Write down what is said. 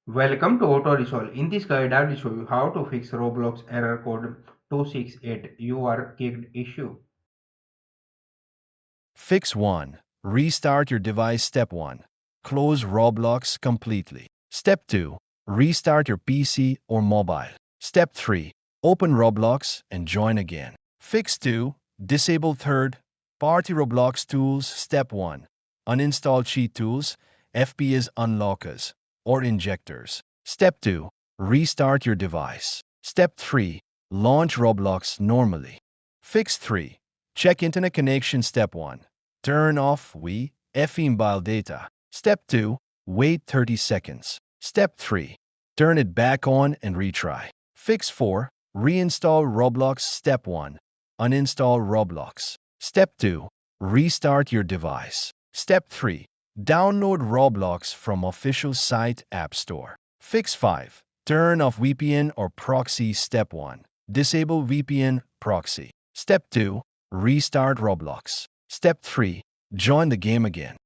Welcome to Auto Resolve. In this guide, I will show you how to fix Roblox error code 268 you are kicked issue. Fix 1. Restart your device. Step 1. Close Roblox completely. Step 2. Restart your PC or mobile. Step 3. Open Roblox and join again. Fix 2. Disable third-party Roblox tools. Step 1. Uninstall cheat tools, FPS unlockers, or injectors. Step 2. Restart your device. Step 3. Launch Roblox normally. Fix 3. Check internet connection. Step 1. Turn off Wi-Fi mobile data. Step 2. Wait 30 seconds. Step 3. Turn it back on and retry. Fix 4. Reinstall Roblox. Step 1. Uninstall Roblox. Step 2. Restart your device. Step 3. Download Roblox from official site App Store. Fix 5. Turn off VPN or proxy. Step 1. Disable VPN proxy. Step 2. Restart Roblox. Step 3. Join the game again.